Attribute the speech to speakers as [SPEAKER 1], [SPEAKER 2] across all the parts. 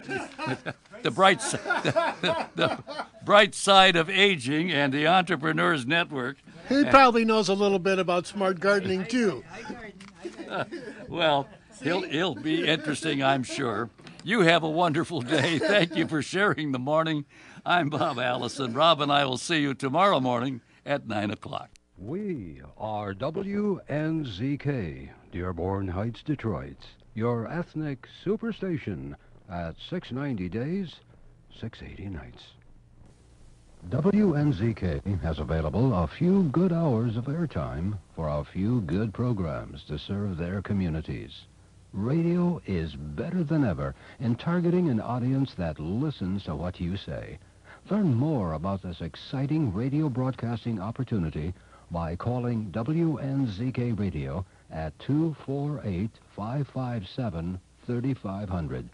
[SPEAKER 1] The bright, the bright side of aging and the Entrepreneurs Network.
[SPEAKER 2] He probably knows a little bit about smart gardening too.
[SPEAKER 1] Well, he'll be interesting, I'm sure. You have a wonderful day. Thank you for sharing the morning. I'm Bob Allison. Rob and I will see you tomorrow morning at 9 o'clock.
[SPEAKER 3] We are WNZK, Dearborn Heights, Detroit, your ethnic superstation at 690 days, 680 nights. WNZK has available a few good hours of airtime for a few good programs to serve their communities. Radio is better than ever in targeting an audience that listens to what you say. Learn more about this exciting radio broadcasting opportunity by calling WNZK Radio at 248-557-3500.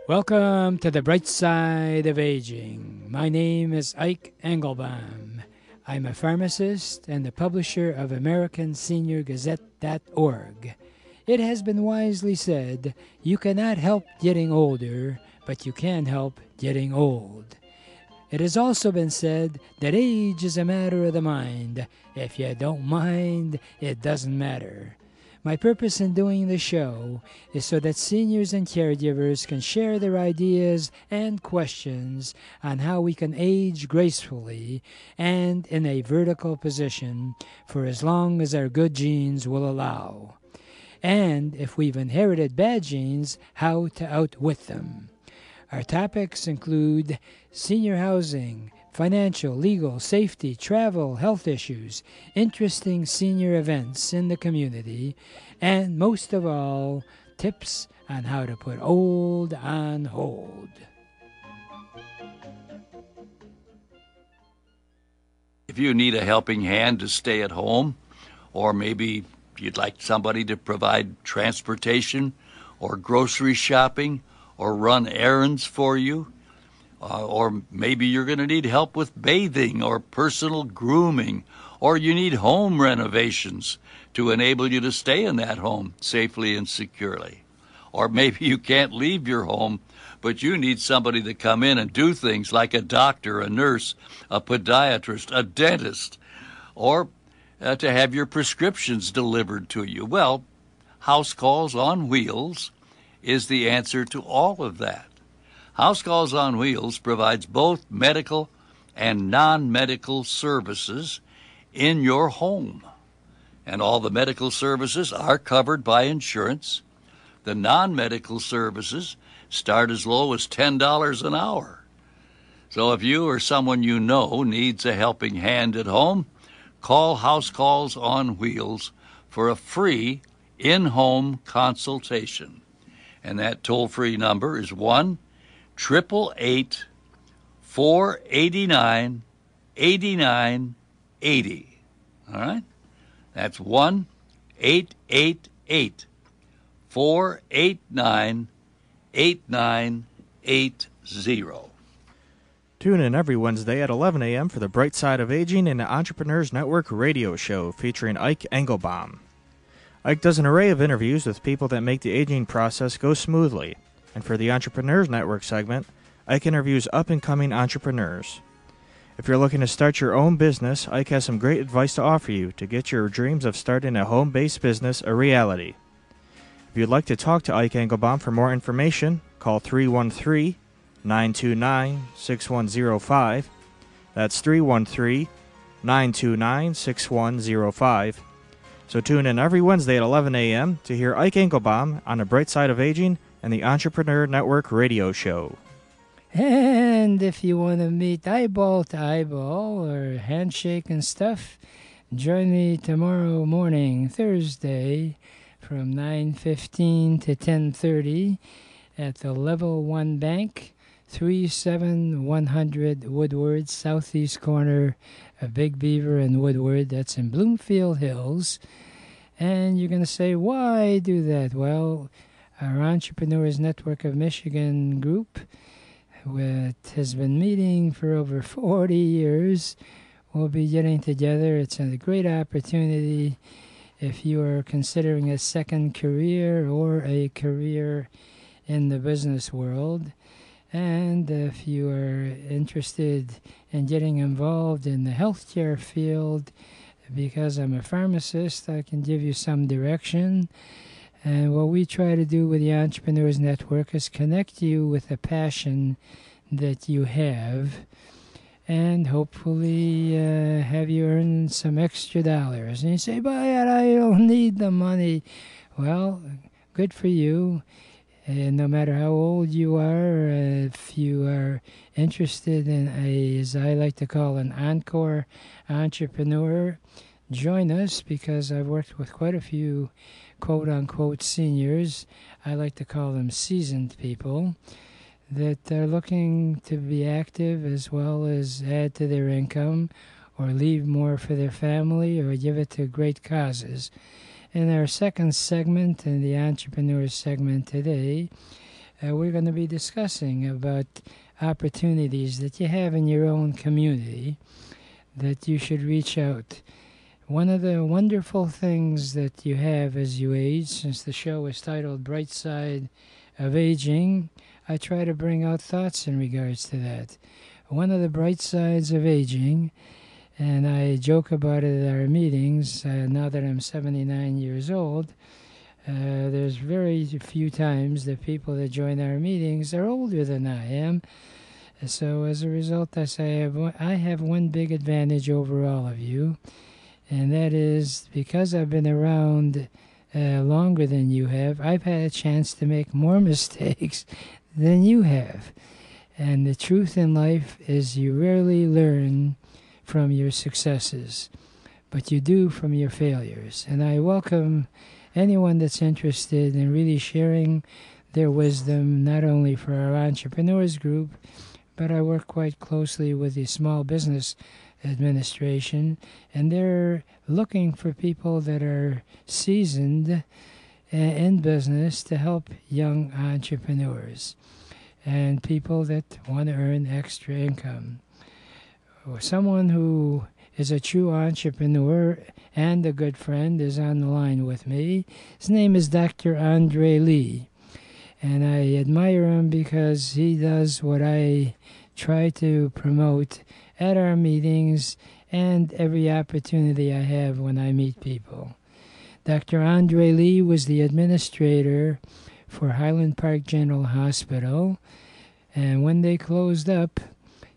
[SPEAKER 4] Welcome to the bright side of aging. My name is Ike Engelbaum. I'm a pharmacist and the publisher of AmericanSeniorGazette.org. It has been wisely said, you cannot help getting older, but you can help getting old. It has also been said that age is a matter of the mind. If you don't mind, it doesn't matter. My purpose in doing the show is so that seniors and caregivers can share their ideas and questions on how we can age gracefully and in a vertical position for as long as our good genes will allow. And if we've inherited bad genes, how to outwit them. Our topics include senior housing, financial, legal, safety, travel, health issues, interesting senior events in the community, and most of all, tips on how to put old on hold.
[SPEAKER 1] If you need a helping hand to stay at home, or maybe you'd like somebody to provide transportation or grocery shopping or run errands for you, or maybe you're going to need help with bathing or personal grooming, or you need home renovations to enable you to stay in that home safely and securely. Or maybe you can't leave your home, but you need somebody to come in and do things like a doctor, a nurse, a podiatrist, a dentist, or to have your prescriptions delivered to you. Well, House Calls on Wheels is the answer to all of that. House Calls on Wheels provides both medical and non-medical services in your home. And all the medical services are covered by insurance. The non-medical services start as low as $10 an hour. So if you or someone you know needs a helping hand at home, call House Calls on Wheels for a free in-home consultation. And that toll-free number is 1-888-489-8980. All right? That's 1-888-489-8980.
[SPEAKER 5] Tune in every Wednesday at 11 a.m. for the Bright Side of Aging and the Entrepreneurs Network radio show featuring Ike Engelbaum. Ike does an array of interviews with people that make the aging process go smoothly. And for the Entrepreneurs Network segment, Ike interviews up-and-coming entrepreneurs. If you're looking to start your own business, Ike has some great advice to offer you to get your dreams of starting a home-based business a reality. If you'd like to talk to Ike Engelbaum for more information, call 313-929-6105. That's 313-929-6105. So tune in every Wednesday at 11 a.m. to hear Ike Engelbaum on the Bright Side of Aging and the Entrepreneur Network radio show.
[SPEAKER 4] And if you want to meet eyeball to eyeball or handshake and stuff, join me tomorrow morning, Thursday, from 9:15 to 10:30 at the Level 1 Bank, 37100 Woodward, southeast corner of Big Beaver and Woodward. That's in Bloomfield Hills. And you're going to say, why do that? Well, our Entrepreneurs Network of Michigan group, which has been meeting for over 40 years, we'll be getting together. It's a great opportunity if you are considering a second career or a career in the business world. And if you are interested in getting involved in the healthcare field, because I'm a pharmacist, I can give you some direction. And what we try to do with the Entrepreneurs Network is connect you with a passion that you have, and hopefully have you earn some extra dollars. And you say, but I don't need the money. Well, good for you. And no matter how old you are, if you are interested in as I like to call, an encore entrepreneur, join us, because I've worked with quite a few quote-unquote seniors. I like to call them seasoned people that are looking to be active as well as add to their income or leave more for their family or give it to great causes. In our second segment, in the Entrepreneurs segment today, we're going to be discussing about opportunities that you have in your own community that you should reach out. One of the wonderful things that you have as you age, since the show is titled Bright Side of Aging, I try to bring out thoughts in regards to that. One of the bright sides of aging, and I joke about it at our meetings, now that I'm 79 years old, there's very few times that people that join our meetings are older than I am. So as a result, I say I have one big advantage over all of you, and that is because I've been around longer than you have, I've had a chance to make more mistakes than you have. And the truth in life is you rarely learn from your successes, but you do from your failures. And I welcome anyone that's interested in really sharing their wisdom, not only for our entrepreneurs group, but I work quite closely with the Small Business Administration, and they're looking for people that are seasoned in business to help young entrepreneurs and people that want to earn extra income. Someone who is a true entrepreneur and a good friend is on the line with me. His name is Dr. Andre Lee, and I admire him because he does what I try to promote at our meetings and every opportunity I have when I meet people. Dr. Andre Lee was the administrator for Highland Park General Hospital, and when they closed up,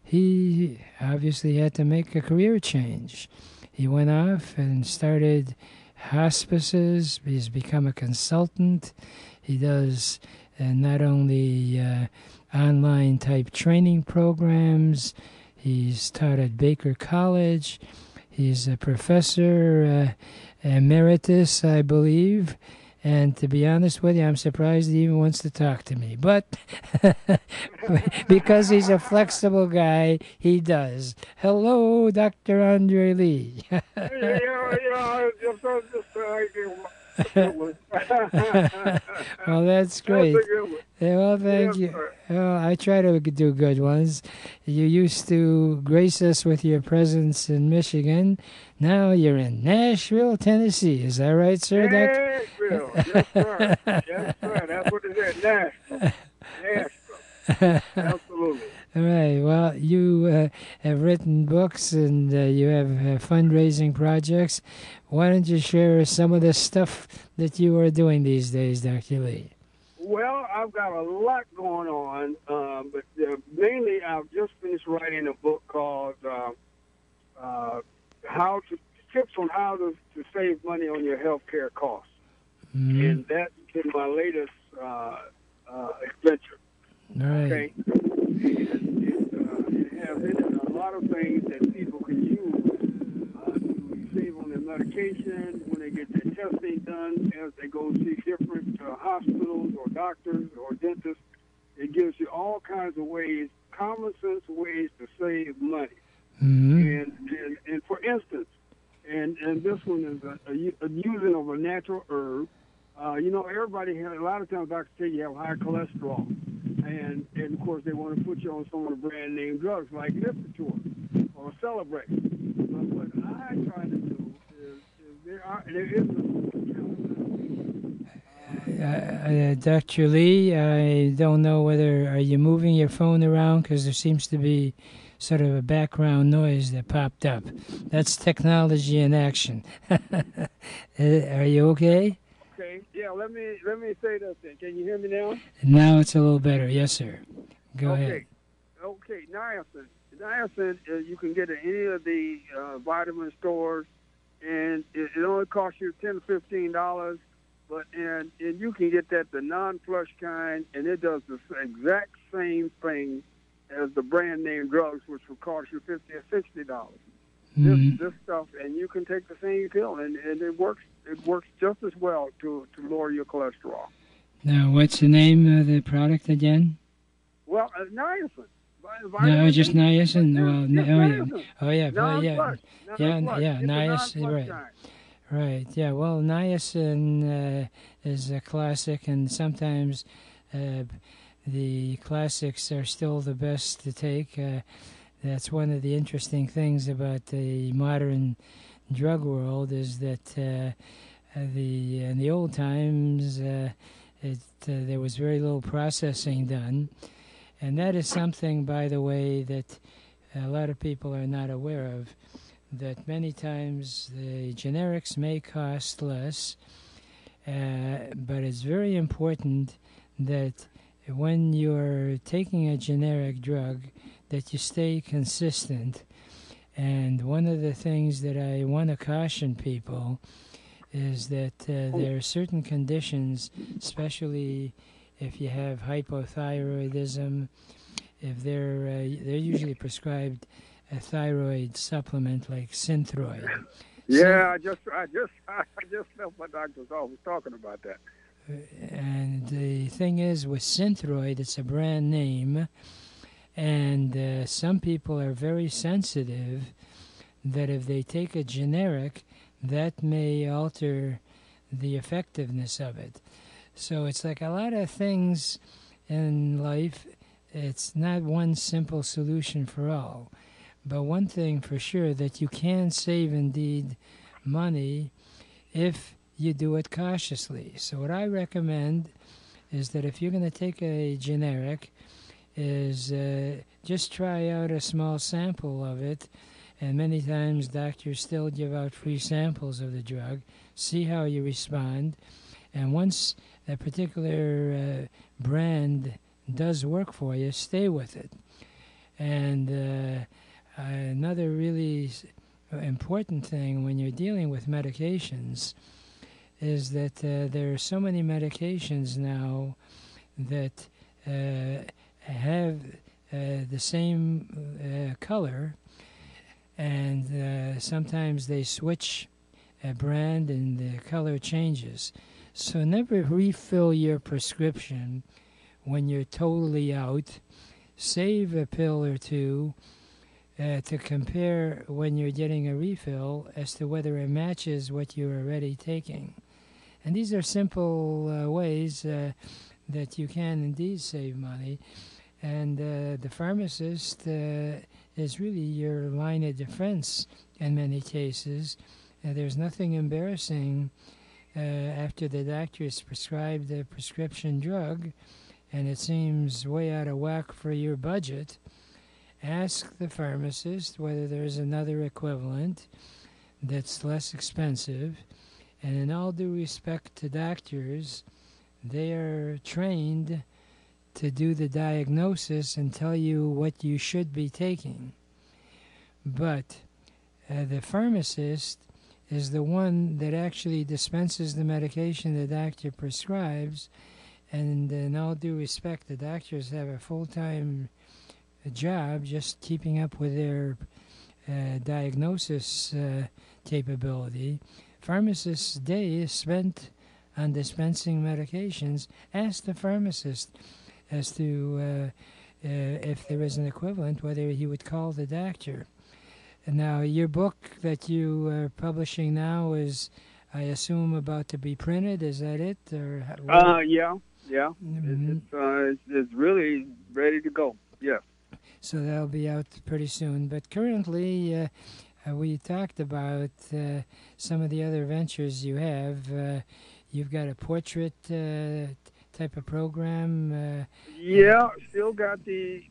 [SPEAKER 4] he obviously had to make a career change. He went off and started hospices. He's become a consultant. He does not only online type training programs. He's taught at Baker College. He's a professor emeritus, I believe. And to be honest with you, I'm surprised he even wants to talk to me. But because he's a flexible guy, he does. Hello, Dr. Andre Lee. Well, that's great. Well, thank you. Well, I try to do good ones. You used to grace us with your presence in Michigan. Now you're in Nashville, Tennessee. Is that right, sir?
[SPEAKER 6] Nashville. Yes, sir. Yes, sir. That's what it is. Nashville. Nashville. Absolutely.
[SPEAKER 4] All right. Well, you have written books and you have fundraising projects. Why don't you share some of the stuff that you are doing these days, Dr. Lee?
[SPEAKER 6] Well, I've got a lot going on, but mainly I've just finished writing a book called Tips on How to Save Money on Your Health Care Costs. Mm-hmm. And that's been my latest adventure.
[SPEAKER 4] All right.
[SPEAKER 6] Okay? It has in it a lot of things that people can use to save on their medication when they get their testing done, as they go see different hospitals or doctors or dentists. It gives you all kinds of ways, common sense ways to save money. Mm-hmm. And for instance, and this one is a using of a natural herb. Everybody has, a lot of times doctors say you have high cholesterol. And of course, they want to put you on some of the brand name drugs like Lipitor or Celebrate. But what I try to do is there is
[SPEAKER 4] Dr. Lee, I don't know whether, are you moving your phone around? Because there seems to be sort of a background noise that popped up. That's technology in action. Are you okay?
[SPEAKER 6] Okay. Yeah. Let me say this thing. Can you hear me now?
[SPEAKER 4] Now it's a little better. Yes, sir. Go
[SPEAKER 6] okay.
[SPEAKER 4] ahead.
[SPEAKER 6] Okay. Niacin. Niacin, you can get at any of the vitamin stores, and it only costs you $10 to $15. But and you can get that the non-flush kind, and it does the exact same thing as the brand name drugs, which will cost you $50 or $60. This stuff, and you can take the same pill, and it works. It works just as well to lower your cholesterol.
[SPEAKER 4] Now, what's the name of the product again?
[SPEAKER 6] Well, niacin.
[SPEAKER 4] No, just niacin. Well,
[SPEAKER 6] niacin.
[SPEAKER 4] Niacin. Right.
[SPEAKER 6] Kind.
[SPEAKER 4] Right. Yeah. Well, niacin is a classic, and sometimes the classics are still the best to take. That's one of the interesting things about the modern drug world is that in the old times there was very little processing done, and that is something, by the way, that a lot of people are not aware of. That many times the generics may cost less, but it's very important that when you're taking a generic drug that you stay consistent. And one of the things that I want to caution people is that there are certain conditions, especially if you have hypothyroidism, if they're usually prescribed a thyroid supplement like Synthroid.
[SPEAKER 6] Yeah, I just left my doctor's office talking about that.
[SPEAKER 4] And the thing is, with Synthroid, it's a brand name, and some people are very sensitive that if they take a generic, that may alter the effectiveness of it. So it's like a lot of things in life, it's not one simple solution for all. But one thing for sure, that you can save indeed money if you do it cautiously. So what I recommend is that if you're going to take a generic, is just try out a small sample of it, and many times doctors still give out free samples of the drug. See how you respond, and once a particular brand does work for you, stay with it. And another really important thing when you're dealing with medications is that there are so many medications now that have the same color, and sometimes they switch a brand and the color changes. So never refill your prescription when you're totally out. Save a pill or two to compare when you're getting a refill as to whether it matches what you're already taking. And these are simple ways that you can indeed save money. And the pharmacist is really your line of defense in many cases. There's nothing embarrassing after the doctor has prescribed a prescription drug and it seems way out of whack for your budget. Ask the pharmacist whether there's another equivalent that's less expensive. And in all due respect to doctors, they are trained to do the diagnosis and tell you what you should be taking. But the pharmacist is the one that actually dispenses the medication the doctor prescribes. And in all due respect, the doctors have a full-time job just keeping up with their diagnosis capability. Pharmacists' day is spent on dispensing medications. Ask the pharmacist as to if there is an equivalent, whether he would call the doctor. And now, your book that you are publishing now is, I assume, about to be printed. Is that it? Or
[SPEAKER 6] yeah.
[SPEAKER 4] Mm-hmm.
[SPEAKER 6] It's really ready to go. Yeah.
[SPEAKER 4] So that'll be out pretty soon. But currently, we talked about some of the other ventures you have. you've got a portrait type of program.
[SPEAKER 6] Yeah, still got the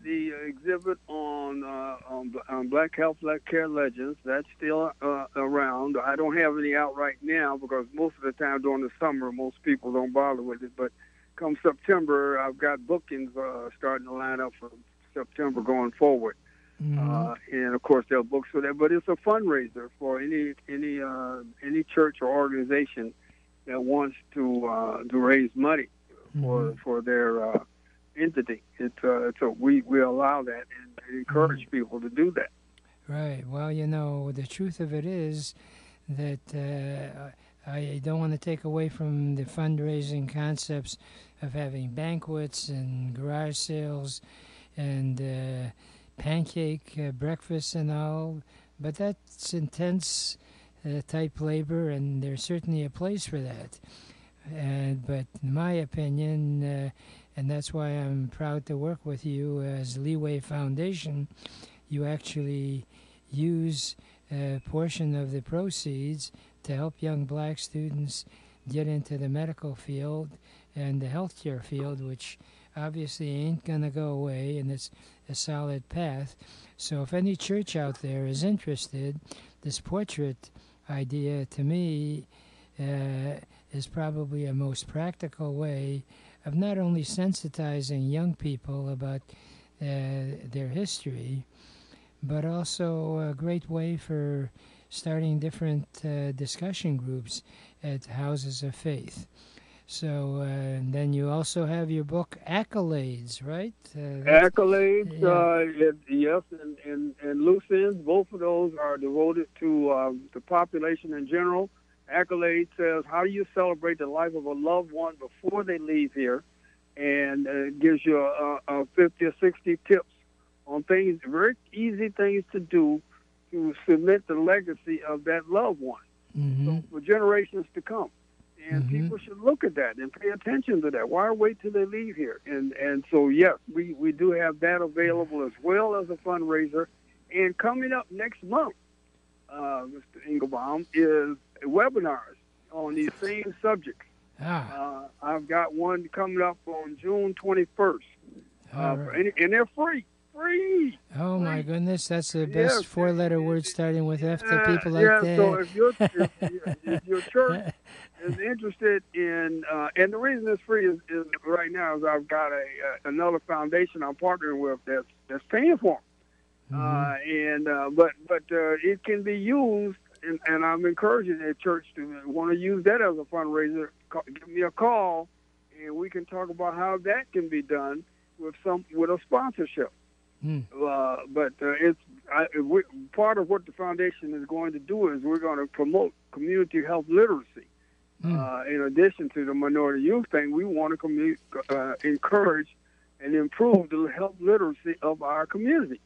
[SPEAKER 6] exhibit on Black Health, Black Care Legends. That's still around. I don't have any out right now because most of the time during the summer, most people don't bother with it. But come September, I've got bookings starting to line up for September going forward. And of course, there are books for that. But it's a fundraiser for any church or organization that wants to raise money for their entity. So we allow that and encourage people to do that.
[SPEAKER 4] Right. Well, the truth of it is that I don't want to take away from the fundraising concepts of having banquets and garage sales and pancake breakfasts and all, but that's intense type labor, and there's certainly a place for that. But in my opinion, and that's why I'm proud to work with you as Leeway Foundation, you actually use a portion of the proceeds to help young black students get into the medical field and the healthcare field, which obviously ain't going to go away, and it's a solid path. So if any church out there is interested, this portrait idea to me is probably a most practical way of not only sensitizing young people about their history, but also a great way for starting different discussion groups at houses of faith. So then you also have your book, Accolades, right?
[SPEAKER 6] Accolades, yes, and loose ends. Both of those are devoted to the population in general. Accolades says, how do you celebrate the life of a loved one before they leave here? And it gives you 50 or 60 tips on things, very easy things to do to cement the legacy of that loved one. So for generations to come. And people should look at that and pay attention to that. Why wait till they leave here? And so, yes, we do have that available as well as a fundraiser. And coming up next month, Mr. Engelbaum, is webinars on these same subjects. I've got one coming up on June 21st. Right. And they're free. Free.
[SPEAKER 4] Oh, my goodness. That's the best four-letter word starting with F to people like that.
[SPEAKER 6] So if your church is interested in, and the reason it's free is right now is I've got another foundation I'm partnering with that's paying for them. But it can be used, and I'm encouraging the church to want to use that as a fundraiser. Give me a call, and we can talk about how that can be done with a sponsorship. But it's part of what the foundation is going to do is we're going to promote community health literacy. In addition to the minority youth thing, we want to encourage and improve the health literacy of our community.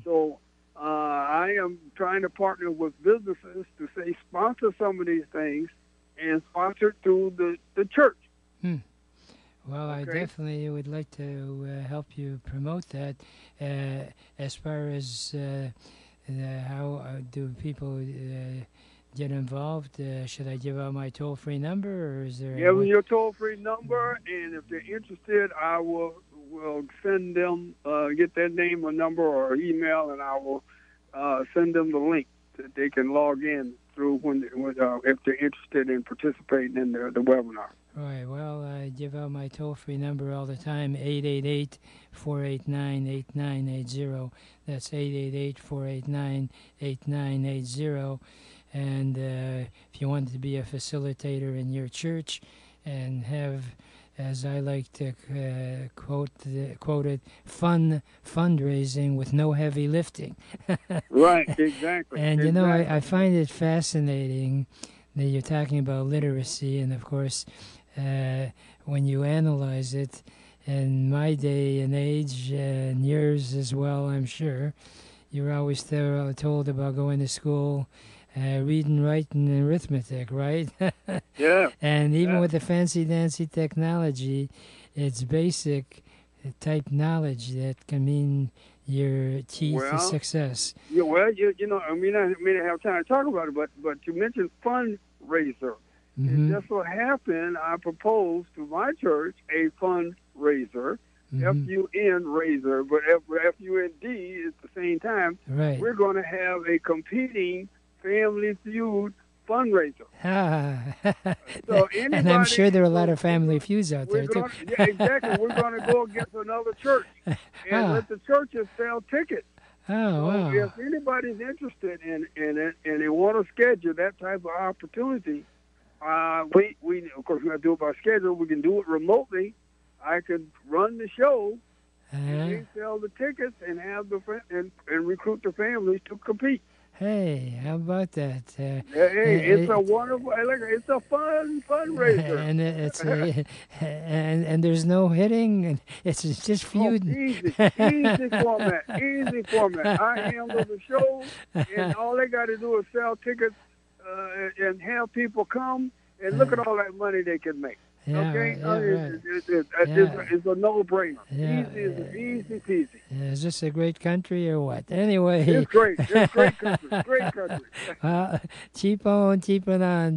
[SPEAKER 6] So I am trying to partner with businesses to say sponsor some of these things and sponsor through the church.
[SPEAKER 4] Well, I definitely would like to help you promote that. As far as how do people get involved, should I give out my toll-free number, or is there?
[SPEAKER 6] Give them your toll-free number, and if they're interested, I will send them get their name or number or email, and I will send them the link that they can log in through if they're interested in participating in the webinar.
[SPEAKER 4] Right. Well, I give out my toll-free number all the time, 888-489-8980. That's 888-489-8980. And if you want to be a facilitator in your church and have, as I like to quote it, fun fundraising with no heavy lifting.
[SPEAKER 6] Right, exactly.
[SPEAKER 4] And, I find it fascinating that you're talking about literacy, and, of course, when you analyze it, in my day and age, and yours as well, I'm sure, you were always told about going to school, reading, writing, and arithmetic, right?
[SPEAKER 6] Yeah.
[SPEAKER 4] And even with the fancy-dancy technology, it's basic type knowledge that can mean your key to success.
[SPEAKER 6] Yeah, well, I may not have time to talk about it, but you mentioned fundraiser. It just so happened I proposed to my church a fundraiser, F-U-N raiser, but F-U-N-D is the same time.
[SPEAKER 4] Right.
[SPEAKER 6] We're going to have a competing Family Feud fundraiser. So anybody,
[SPEAKER 4] and I'm sure there are a lot of Family Feuds out there, too.
[SPEAKER 6] Yeah, exactly. We're going to go against another church and let the churches sell tickets.
[SPEAKER 4] Oh, wow.
[SPEAKER 6] If anybody's interested in it and they want to schedule that type of opportunity, we of course, we're going to do it by schedule. We can do it remotely. I could run the show, and they sell the tickets and have and recruit the families to compete.
[SPEAKER 4] Hey, how about that?
[SPEAKER 6] It's a wonderful, it's a fundraiser,
[SPEAKER 4] and there's no hitting, and it's just feuding.
[SPEAKER 6] Easy format. I handle the show, and all they got to do is sell tickets and have people come, and look at all that money they can make.
[SPEAKER 4] Yeah,
[SPEAKER 6] okay,
[SPEAKER 4] right.
[SPEAKER 6] It's a no-brainer.
[SPEAKER 4] Yeah.
[SPEAKER 6] Easy peasy.
[SPEAKER 4] Is this a great country or what? Anyway,
[SPEAKER 6] it's great. It's great country. Great country.
[SPEAKER 4] Keep on,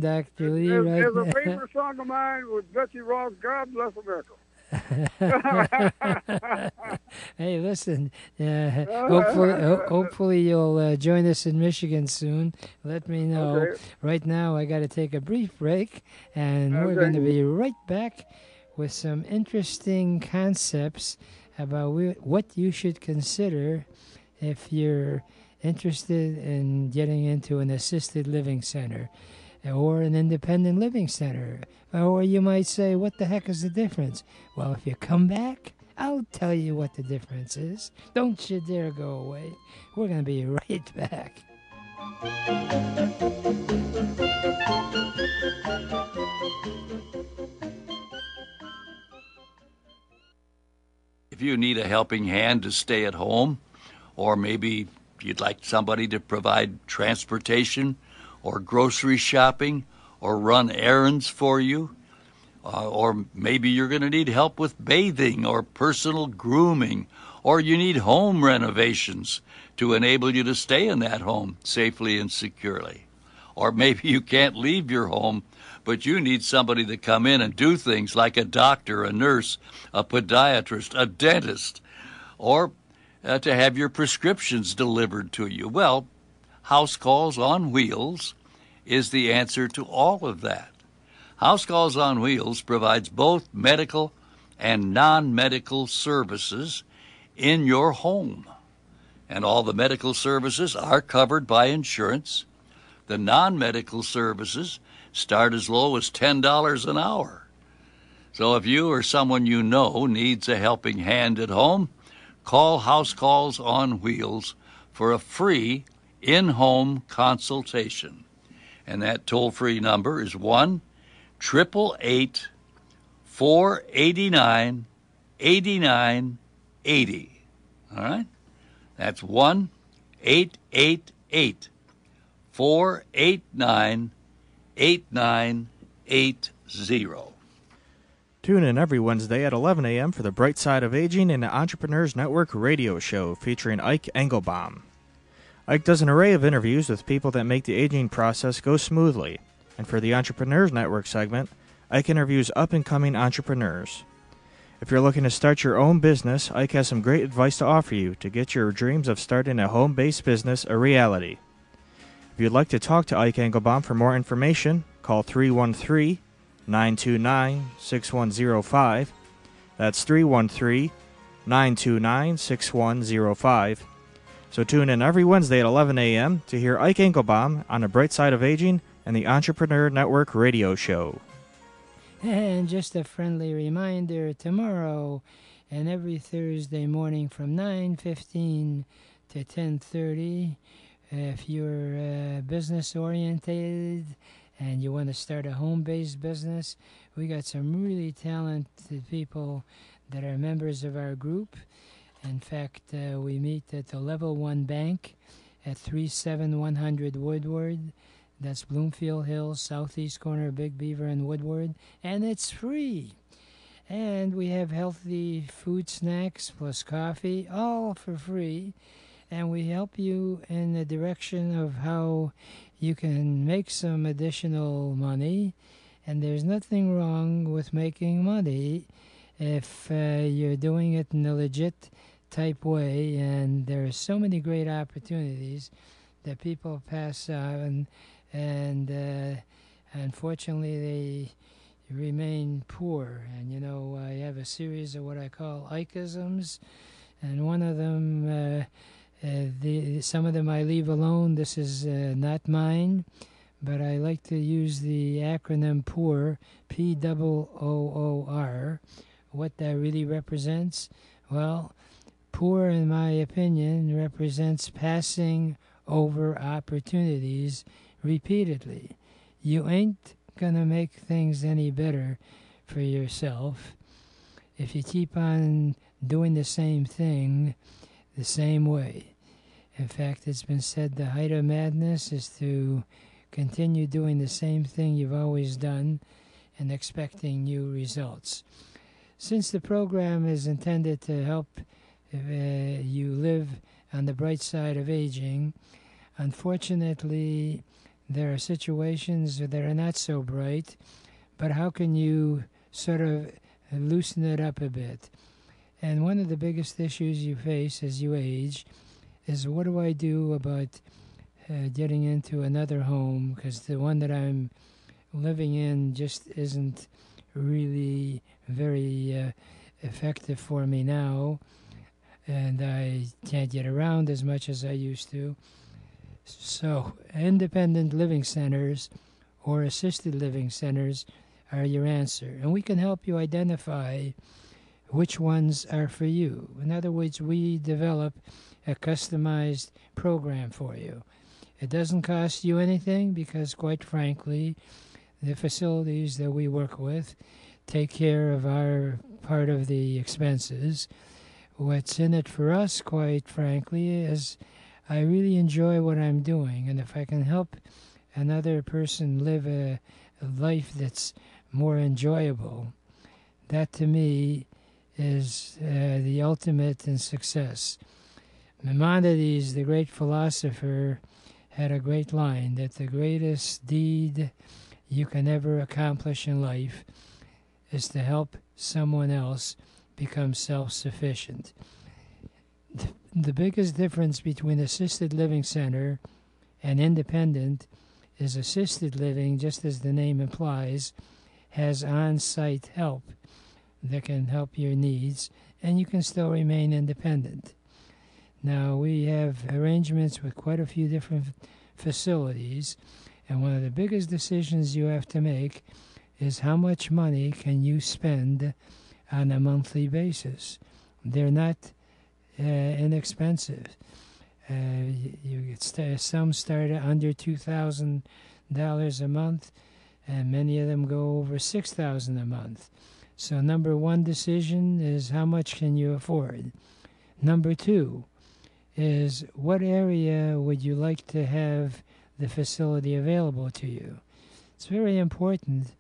[SPEAKER 4] Dr. Lee.
[SPEAKER 6] There's a favorite song of mine with Betsy Ross. God bless America.
[SPEAKER 4] Hey, listen. Hopefully you'll join us in Michigan soon. Let me know.
[SPEAKER 6] Okay.
[SPEAKER 4] Right now, I got to take a brief break, and we're going to be right back with some interesting concepts about what you should consider if you're interested in getting into an assisted living center or an independent living center. Or you might say, what the heck is the difference? Well, if you come back, I'll tell you what the difference is. Don't you dare go away. We're going to be right back.
[SPEAKER 1] If you need a helping hand to stay at home, or maybe you'd like somebody to provide transportation or grocery shopping or run errands for you, or maybe you're going to need help with bathing or personal grooming, or you need home renovations to enable you to stay in that home safely and securely. Or maybe you can't leave your home, but you need somebody to come in and do things like a doctor, a nurse, a podiatrist, a dentist, or to have your prescriptions delivered to you. Well, House Calls on Wheels is the answer to all of that. House Calls on Wheels provides both medical and non-medical services in your home. And all the medical services are covered by insurance. The non-medical services start as low as $10 an hour. So if you or someone you know needs a helping hand at home, call House Calls on Wheels for a free in-home consultation. And that toll-free number is 1-888-489-8980. All right? That's 1-888-489-8980.
[SPEAKER 5] Tune in every Wednesday at 11 a.m. for the Bright Side of Aging and the Entrepreneurs Network radio show featuring Ike Engelbaum. Ike does an array of interviews with people that make the aging process go smoothly. And for the Entrepreneurs Network segment, Ike interviews up-and-coming entrepreneurs. If you're looking to start your own business, Ike has some great advice to offer you to get your dreams of starting a home-based business a reality. If you'd like to talk to Ike Engelbaum for more information, call 313-929-6105. That's 313-929-6105. So tune in every Wednesday at 11 a.m. to hear Ike Engelbaum on the Bright Side of Aging and the Entrepreneur Network radio show.
[SPEAKER 4] And just a friendly reminder, tomorrow and every Thursday morning from 9:15 to 10:30, if you're business-oriented and you want to start a home-based business, we got some really talented people that are members of our group. In fact, we meet at the Level 1 Bank at 37100 Woodward. That's Bloomfield Hills, southeast corner of Big Beaver and Woodward. And it's free. And we have healthy food snacks plus coffee, all for free. And we help you in the direction of how you can make some additional money And there's nothing wrong with making money if you're doing it in a legit type way. And there are so many great opportunities that people pass on, and unfortunately they remain poor. And, you know, I have a series of what I call Ikeisms, and one of them, some of them I leave alone. This is not mine, but I like to use the acronym POOR, P-O-O-R. What that really represents? Well, poor, in my opinion, represents passing over opportunities repeatedly. You ain't gonna make things any better for yourself if you keep on doing the same thing the same way. In fact, it's been said the height of madness is to continue doing the same thing you've always done and expecting new results. Since the program is intended to help you live on the bright side of aging, unfortunately, there are situations that are not so bright, but how can you sort of loosen it up a bit? And one of the biggest issues you face as you age is, what do I do about getting into another home? Because the one that I'm living in just isn't really very effective for me now, and I can't get around as much as I used to. So independent living centers or assisted living centers are your answer, and we can help you identify which ones are for you. In other words, we develop a customized program for you. It doesn't cost you anything because, quite frankly, the facilities that we work with take care of our part of the expenses. What's in it for us, quite frankly, is I really enjoy what I'm doing, and if I can help another person live a life that's more enjoyable, that to me is the ultimate in success. Maimonides, the great philosopher, had a great line that the greatest deed you can ever accomplish in life is to help someone else become self-sufficient. The biggest difference between assisted living center and independent is assisted living, just as the name implies, has on-site help that can help your needs, and you can still remain independent. Now, we have arrangements with quite a few different facilities, and one of the biggest decisions you have to make is how much money can you spend on a monthly basis. They're not inexpensive. Some start at under $2,000 a month, and many of them go over $6,000 a month. So number one decision is how much can you afford. Number two is what area would you like to have the facility available to you. It's very important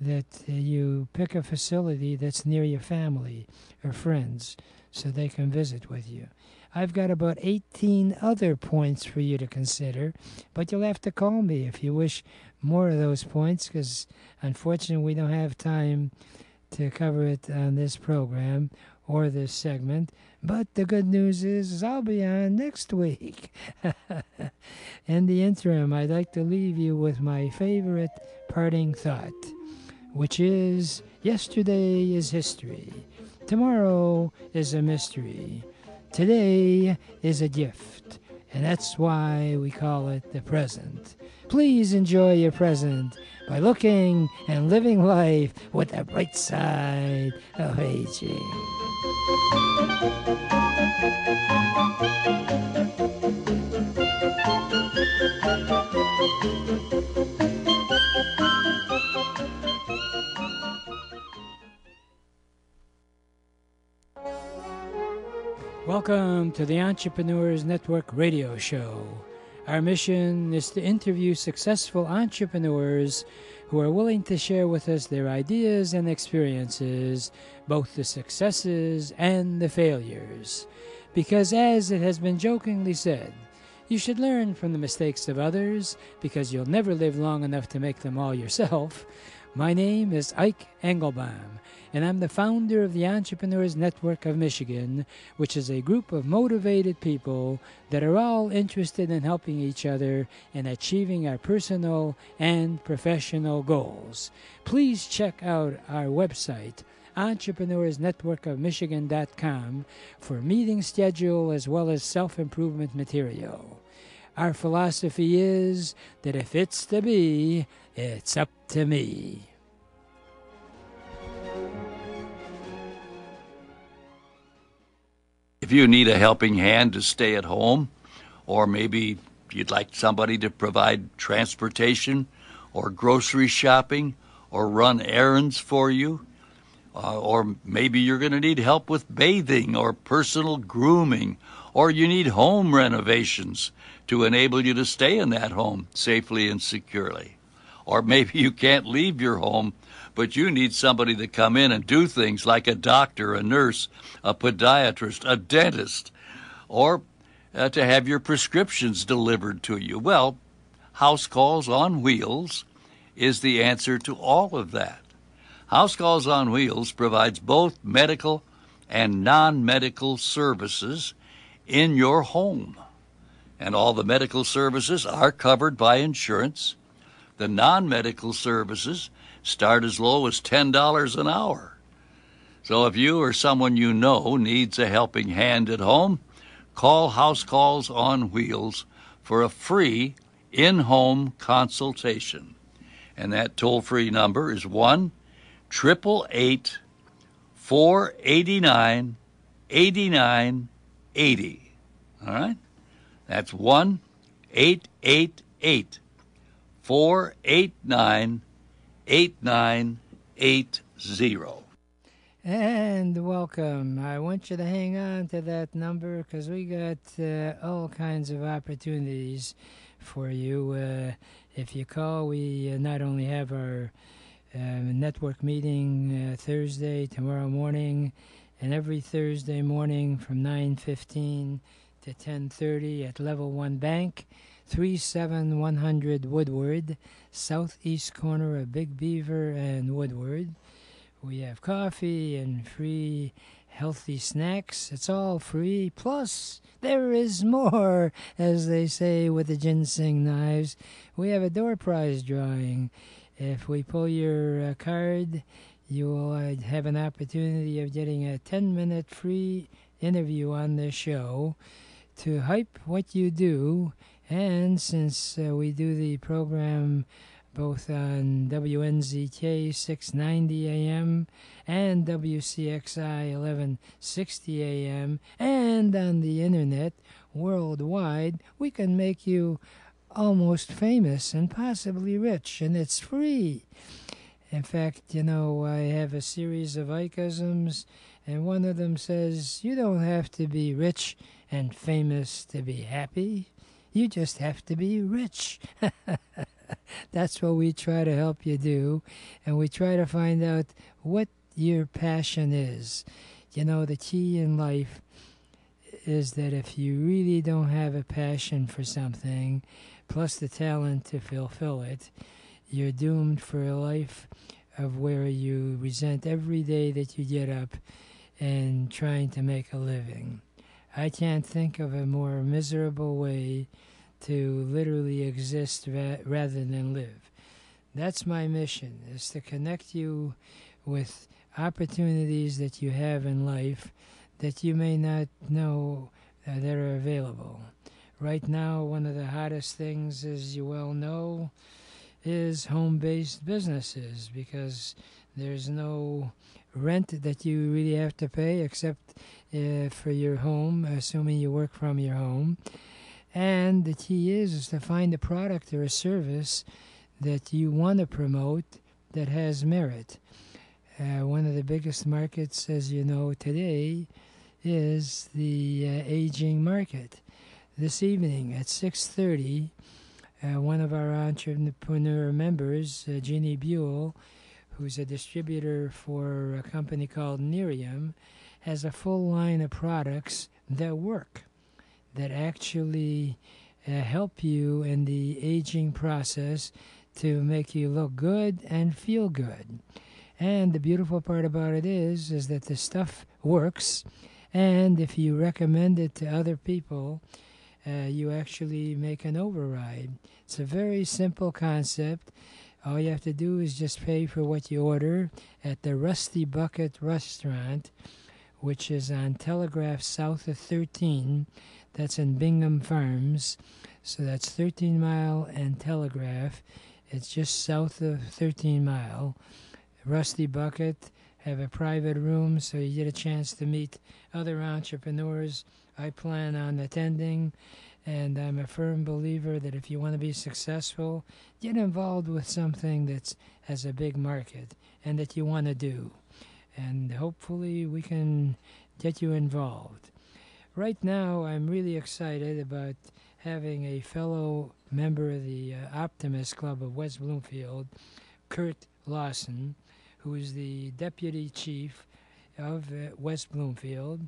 [SPEAKER 4] that you pick a facility that's near your family or friends so they can visit with you. I've got about 18 other points for you to consider, but you'll have to call me if you wish more of those points, because unfortunately we don't have time to cover it on this program or this segment. But the good news is I'll be on next week. In the interim, I'd like to leave you with my favorite parting thought, which is, yesterday is history. Tomorrow is a mystery. Today is a gift, and that's why we call it the present. Please enjoy your present by looking and living life with the bright side of aging. Welcome to the Entrepreneurs Network radio show. Our mission is to interview successful entrepreneurs who are willing to share with us their ideas and experiences, both the successes and the failures. Because as it has been jokingly said, you should learn from the mistakes of others, because you'll never live long enough to make them all yourself. My name is Ike Engelbaum, and I'm the founder of the Entrepreneurs Network of Michigan, which is a group of motivated people that are all interested in helping each other and achieving our personal and professional goals. Please check out our website, entrepreneursnetworkofmichigan.com, for meeting schedule as well as self-improvement material. Our philosophy is that if it's to be, it's up to me.
[SPEAKER 1] If you need a helping hand to stay at home, or maybe you'd like somebody to provide transportation or grocery shopping or run errands for you, or maybe you're going to need help with bathing or personal grooming, or you need home renovations to enable you to stay in that home safely and securely. Or maybe you can't leave your home, but you need somebody to come in and do things like a doctor, a nurse, a podiatrist, a dentist, or to have your prescriptions delivered to you. Well, House Calls on Wheels is the answer to all of that. House Calls on Wheels provides both medical and non-medical services in your home. And all the medical services are covered by insurance. The non-medical services start as low as $10 an hour. So if you or someone you know needs a helping hand at home, call House Calls on Wheels for a free in-home consultation. And that toll-free number is 1-888-489-8980. All right? That's 1-888-489-8980.
[SPEAKER 4] And welcome. I want you to hang on to that number because we got all kinds of opportunities for you. If you call, we not only have our network meeting Thursday, tomorrow morning, and every Thursday morning from 9:15 to 10:30 at Level 1 Bank, 37100 Woodward, southeast corner of Big Beaver and Woodward. We have coffee and free healthy snacks. It's all free. Plus, there is more, as they say with the ginseng knives. We have a door prize drawing. If we pull your card, you will have an opportunity of getting a 10-minute free interview on the show to hype what you do. And since we do the program both on WNZK 690 AM and WCXI 1160 AM and on the internet worldwide, we can make you almost famous and possibly rich, and it's free. In fact, you know, I have a series of Ikeisms, and one of them says, you don't have to be rich and famous to be happy. You just have to be rich. That's what we try to help you do, and we try to find out what your passion is. You know, the key in life is that if you really don't have a passion for something, plus the talent to fulfill it, you're doomed for a life of where you resent every day that you get up and trying to make a living. I can't think of a more miserable way to literally exist rather than live. That's my mission, is to connect you with opportunities that you have in life that you may not know that are available. Right now, one of the hottest things, as you well know, is home-based businesses, because there's no rent that you really have to pay except for your home, assuming you work from your home. And the key is to find a product or a service that you want to promote that has merit. One of the biggest markets, as you know, today is the aging market. This evening at 6:30, one of our entrepreneur members, Jeannie Buell, who's a distributor for a company called Nerium, has a full line of products that work, that actually help you in the aging process to make you look good and feel good. And the beautiful part about it is that the stuff works, and if you recommend it to other people, you actually make an override. It's a very simple concept. All you have to do is just pay for what you order at the Rusty Bucket Restaurant, which is on Telegraph south of 13. That's in Bingham Farms. So that's 13 Mile and Telegraph. It's just south of 13 Mile. Rusty Bucket, have a private room so you get a chance to meet other entrepreneurs. I plan on attending, and I'm a firm believer that if you want to be successful, get involved with something that has a big market and that you want to do. And hopefully we can get you involved. Right now, I'm really excited about having a fellow member of the Optimist Club of West Bloomfield, Curt Lawson, who is the deputy chief of West Bloomfield.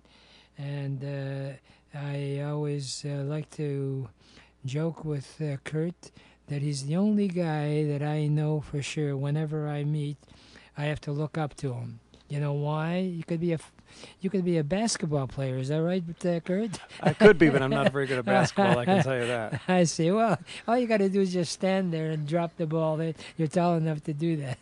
[SPEAKER 4] And I always like to joke with Curt that he's the only guy that I know for sure whenever I meet, I have to look up to him. You know why? You could be a basketball player. Is that right, Curt?
[SPEAKER 7] I could be, but I'm not very good at basketball, I can tell you that.
[SPEAKER 4] I see. Well, all you got to do is just stand there and drop the ball. You're tall enough to do that.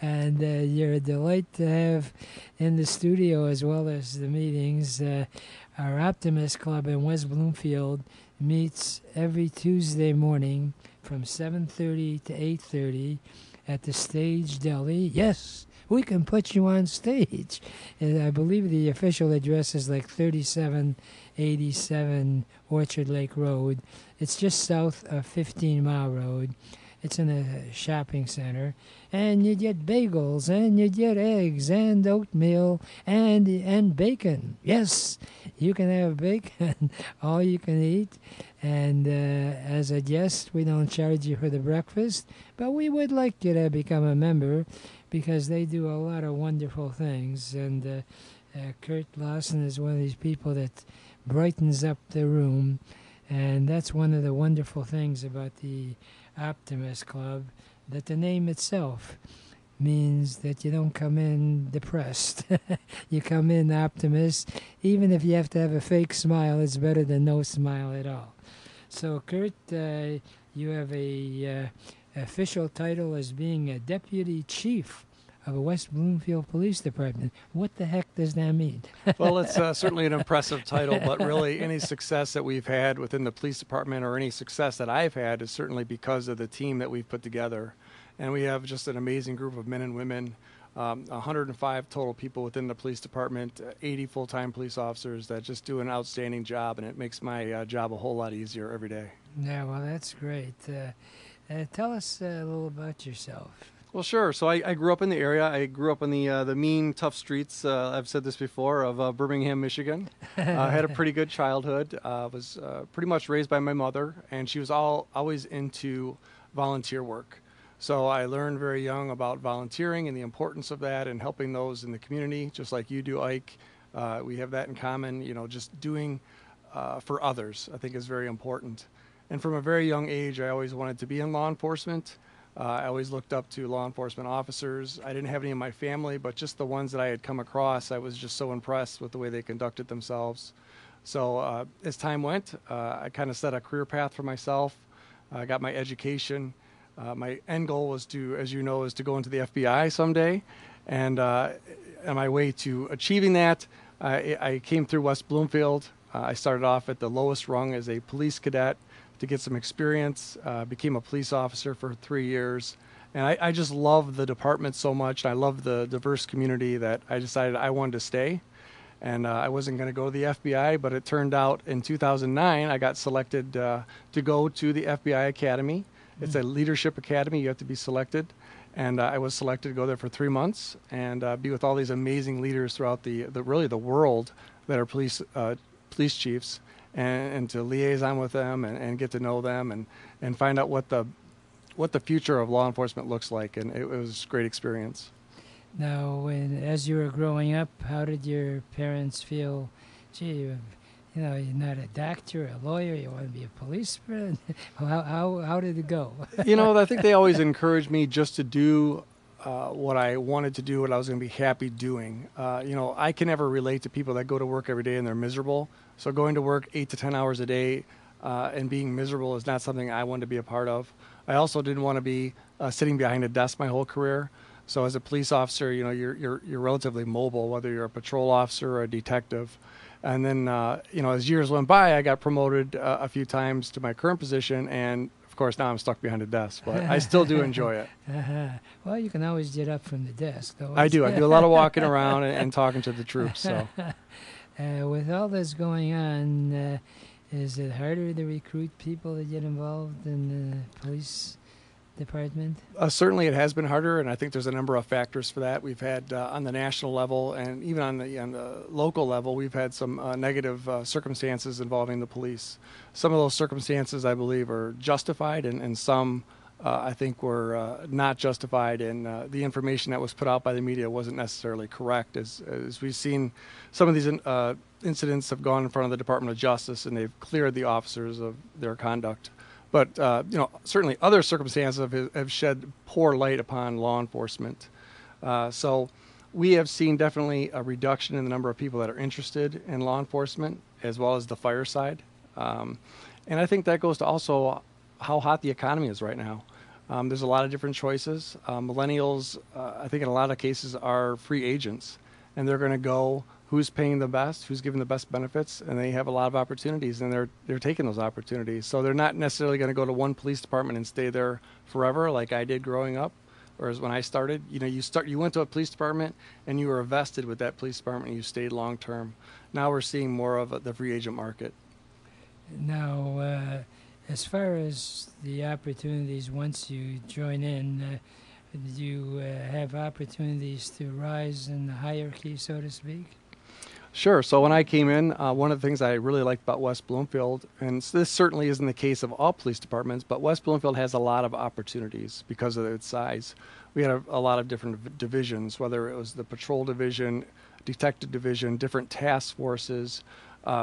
[SPEAKER 4] And you're a delight to have in the studio as well as the meetings. Our Optimist Club in West Bloomfield meets every Tuesday morning from 7:30 to 8:30 at the Stage Deli. Yes, we can put you on stage. And I believe the official address is like 3787 Orchard Lake Road. It's just south of 15 Mile Road. It's in a shopping center. And you get bagels, and you get eggs, and oatmeal, and bacon. Yes, you can have bacon, all you can eat. And as a guest, we don't charge you for the breakfast, but we would like you to become a member because they do a lot of wonderful things. And Curt Lawson is one of these people that brightens up the room. And that's one of the wonderful things about the Optimist Club, that the name itself means that you don't come in depressed. You come in optimist. Even if you have to have a fake smile, it's better than no smile at all. So, Curt, you have a official title as being a deputy chief of a West Bloomfield Police Department. What the heck does that mean?
[SPEAKER 7] Well, it's certainly an impressive title, but really any success that we've had within the police department or any success that I've had is certainly because of the team that we've put together. And we have just an amazing group of men and women, 105 total people within the police department, 80 full-time police officers that just do an outstanding job, and it makes my job a whole lot easier every day.
[SPEAKER 4] Yeah, well, that's great. Tell us a little about yourself.
[SPEAKER 7] Well, sure. So I grew up in the area. I grew up on the mean, tough streets, I've said this before, of Birmingham, Michigan. I had a pretty good childhood. Was pretty much raised by my mother, and she was always into volunteer work. So I learned very young about volunteering and the importance of that and helping those in the community, just like you do, Ike. We have that in common. You know, just doing for others, I think, is very important. And from a very young age, I always wanted to be in law enforcement. I always looked up to law enforcement officers. I didn't have any in my family, but just the ones that I had come across, I was just so impressed with the way they conducted themselves. So as time went, I kind of set a career path for myself. I got my education. My end goal was to, as you know, is to go into the FBI someday. And on my way to achieving that, I came through West Bloomfield. I started off at the lowest rung as a police cadet to get some experience, became a police officer for 3 years. And I just love the department so much. I love the diverse community that I decided I wanted to stay. And I wasn't going to go to the FBI, but it turned out in 2009, I got selected to go to the FBI Academy. It's a leadership academy. You have to be selected. And I was selected to go there for 3 months and be with all these amazing leaders throughout the world that are police chiefs. And to liaison with them and get to know them and find out what the future of law enforcement looks like. And it was a great experience.
[SPEAKER 4] Now, as you were growing up, how did your parents feel? Gee, you're not a doctor, a lawyer, you want to be a policeman. How did it go?
[SPEAKER 7] I think they always encouraged me just to do what I wanted to do, what I was going to be happy doing. I can never relate to people that go to work every day and they're miserable. So going to work 8 to 10 hours a day and being miserable is not something I wanted to be a part of. I also didn't want to be sitting behind a desk my whole career. So as a police officer, you're relatively mobile, whether you're a patrol officer or a detective. And then, as years went by, I got promoted a few times to my current position, and of course now I'm stuck behind a desk, but I still do enjoy it.
[SPEAKER 4] Well, you can always get up from the desk, though.
[SPEAKER 7] I do. I do a lot of walking around and talking to the troops. So,
[SPEAKER 4] with all this going on, is it harder to recruit people to get involved in the police department?
[SPEAKER 7] Certainly it has been harder, and I think there's a number of factors for that. We've had on the national level and even on the local level, we've had some negative circumstances involving the police. Some of those circumstances, I believe, are justified, and some I think were not justified, and the information that was put out by the media wasn't necessarily correct. As we've seen, some of these incidents have gone in front of the Department of Justice, and they've cleared the officers of their conduct. But, certainly other circumstances have shed poor light upon law enforcement. So we have seen definitely a reduction in the number of people that are interested in law enforcement, as well as the fire side. And I think that goes to also how hot the economy is right now. There's a lot of different choices. Millennials, I think in a lot of cases, are free agents, and they're going to go who's paying the best, who's giving the best benefits, and they have a lot of opportunities, and they're taking those opportunities. So they're not necessarily going to go to one police department and stay there forever, like I did growing up. Whereas when I started, you went to a police department and you were vested with that police department, and you stayed long term. Now we're seeing more of the free agent market.
[SPEAKER 4] Now, as far as the opportunities once you join in, do you have opportunities to rise in the hierarchy, so to speak?
[SPEAKER 7] Sure. So when I came in, one of the things I really liked about West Bloomfield, and this certainly isn't the case of all police departments, but West Bloomfield has a lot of opportunities because of its size. We had a lot of different divisions, whether it was the patrol division, detective division, different task forces.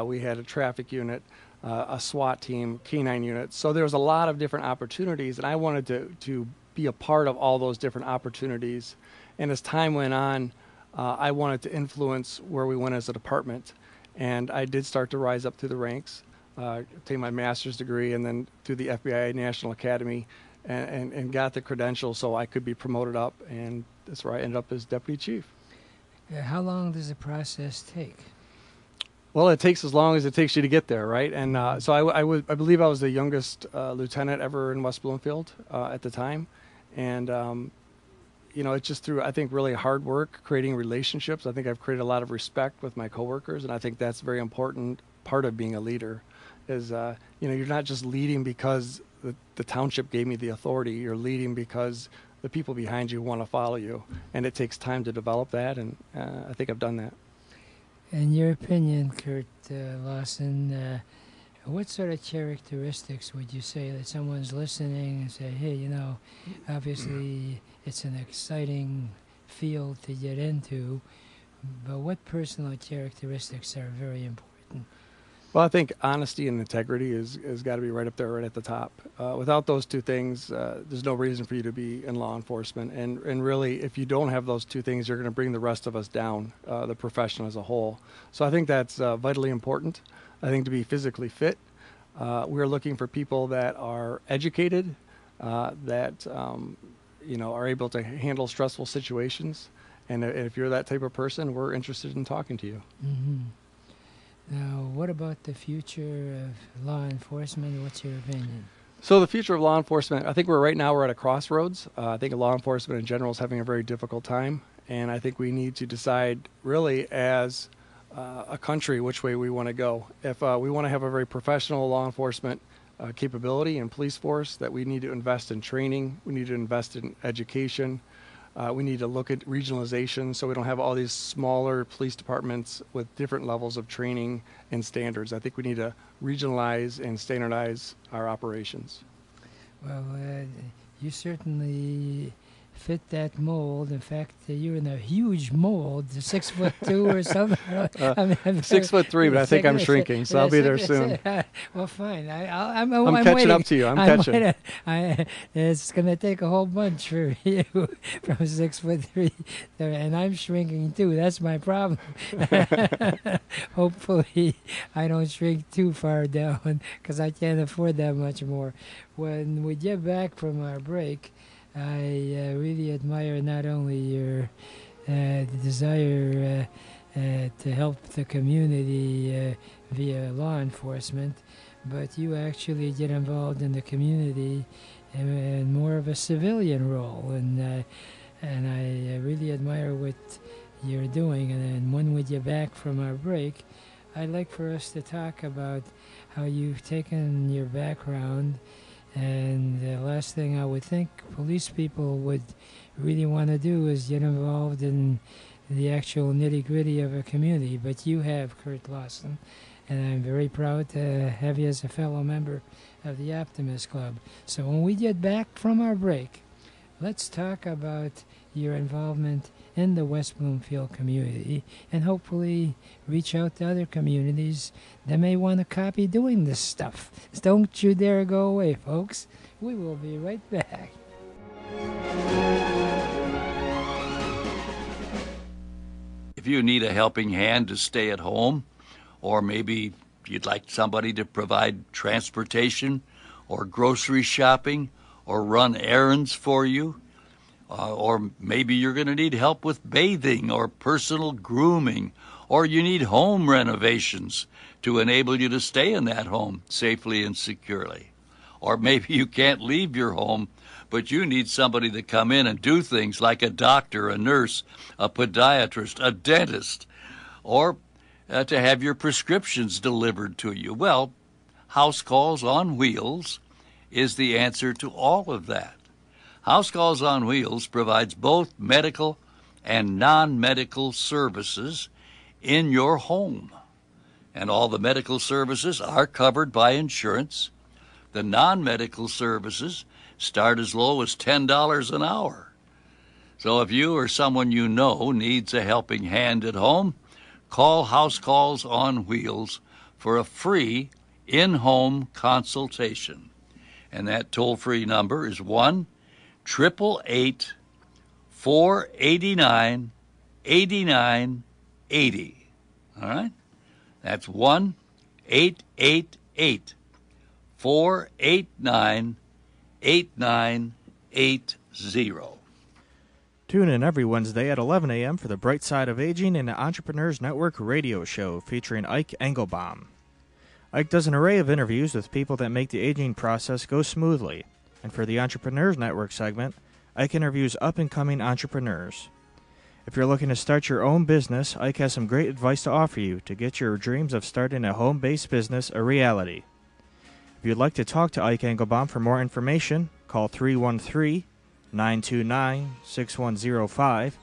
[SPEAKER 7] We had a traffic unit, a SWAT team, K-9 units. So there was a lot of different opportunities, and I wanted to be a part of all those different opportunities. And as time went on, I wanted to influence where we went as a department, and I did start to rise up through the ranks, obtain my master's degree, and then through the FBI National Academy, and got the credentials so I could be promoted up, and that's where I ended up as deputy chief.
[SPEAKER 4] How long does the process take?
[SPEAKER 7] Well, it takes as long as it takes you to get there, right? And so I believe I was the youngest lieutenant ever in West Bloomfield at the time, and it's just through, I think, really hard work, creating relationships. I think I've created a lot of respect with my coworkers, and I think that's a very important part of being a leader is, you're not just leading because the township gave me the authority. You're leading because the people behind you want to follow you, and it takes time to develop that, and I think I've done that.
[SPEAKER 4] In your opinion, Curt Lawson, what sort of characteristics would you say that someone's listening and say, hey, obviously it's an exciting field to get into, but what personal characteristics are very important?
[SPEAKER 7] Well, I think honesty and integrity is got to be right up there, right at the top. Without those two things, there's no reason for you to be in law enforcement. And really, if you don't have those two things, you're going to bring the rest of us down, the profession as a whole. So I think that's vitally important. I think to be physically fit, we're looking for people that are educated, that are able to handle stressful situations. And if you're that type of person, we're interested in talking to you.
[SPEAKER 4] Mm-hmm. Now, what about the future of law enforcement? What's your opinion?
[SPEAKER 7] So the future of law enforcement, I think we're at a crossroads. I think law enforcement in general is having a very difficult time. And I think we need to decide really as a country which way we want to go. If we want to have a very professional law enforcement capability and police force, that we need to invest in training, we need to invest in education, we need to look at regionalization so we don't have all these smaller police departments with different levels of training and standards. I think we need to regionalize and standardize our operations.
[SPEAKER 4] Well, you certainly fit that mold. In fact, you're in a huge mold, 6'2" or something. I mean,
[SPEAKER 7] 6'3", but I think I'm shrinking, so I'll be there soon.
[SPEAKER 4] Well, fine.
[SPEAKER 7] I'm
[SPEAKER 4] I'm
[SPEAKER 7] catching
[SPEAKER 4] waiting.
[SPEAKER 7] up to you. I'm catching.
[SPEAKER 4] It's going to take a whole bunch for you from 6'3", and I'm shrinking too. That's my problem. Hopefully, I don't shrink too far down because I can't afford that much more. When we get back from our break, I really admire not only your desire to help the community via law enforcement, but you actually get involved in the community in more of a civilian role, and I really admire what you're doing. And then when we get back from our break, I'd like for us to talk about how you've taken your background. And the last thing I would think police people would really want to do is get involved in the actual nitty-gritty of a community. But you have, Curt Lawson, and I'm very proud to have you as a fellow member of the Optimist Club. So when we get back from our break, let's talk about your involvement in the West Bloomfield community and hopefully reach out to other communities that may want to copy doing this stuff. Don't you dare go away, folks. We will be right back.
[SPEAKER 1] If you need a helping hand to stay at home, or maybe you'd like somebody to provide transportation or grocery shopping or run errands for you, or maybe you're going to need help with bathing or personal grooming, or you need home renovations to enable you to stay in that home safely and securely. Or maybe you can't leave your home, but you need somebody to come in and do things like a doctor, a nurse, a podiatrist, a dentist, or to have your prescriptions delivered to you. Well, House Calls on Wheels is the answer to all of that. House Calls on Wheels provides both medical and non-medical services in your home. And all the medical services are covered by insurance. The non-medical services start as low as $10 an hour. So if you or someone you know needs a helping hand at home, call House Calls on Wheels for a free in-home consultation. And that toll-free number is 1-888-489-8980. All right? That's 1-888-489-8980.
[SPEAKER 5] Tune in every Wednesday at 11 a.m. for the Bright Side of Aging and the Entrepreneurs Network radio show featuring Ike Engelbaum. Ike does an array of interviews with people that make the aging process go smoothly. And for the Entrepreneurs Network segment, Ike interviews up-and-coming entrepreneurs. If you're looking to start your own business, Ike has some great advice to offer you to get your dreams of starting a home-based business a reality. If you'd like to talk to Ike Engelbaum for more information, call 313-929-6105.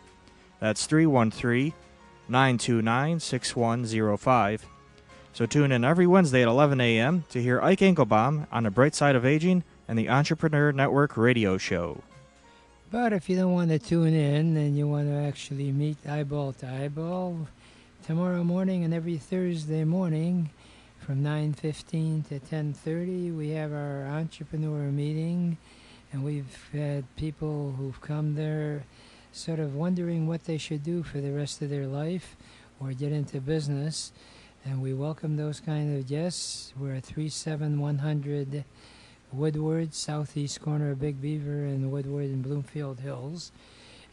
[SPEAKER 5] That's 313-929-6105. So tune in every Wednesday at 11 a.m. to hear Ike Engelbaum on the Bright Side of Aging and the Entrepreneur Network radio show.
[SPEAKER 4] But if you don't want to tune in and you want to actually meet eyeball to eyeball, tomorrow morning and every Thursday morning from 9:15 to 10:30, we have our entrepreneur meeting, and we've had people who've come there sort of wondering what they should do for the rest of their life or get into business, and we welcome those kind of guests. We're at 37100 Woodward, southeast corner of Big Beaver and Woodward in Bloomfield Hills.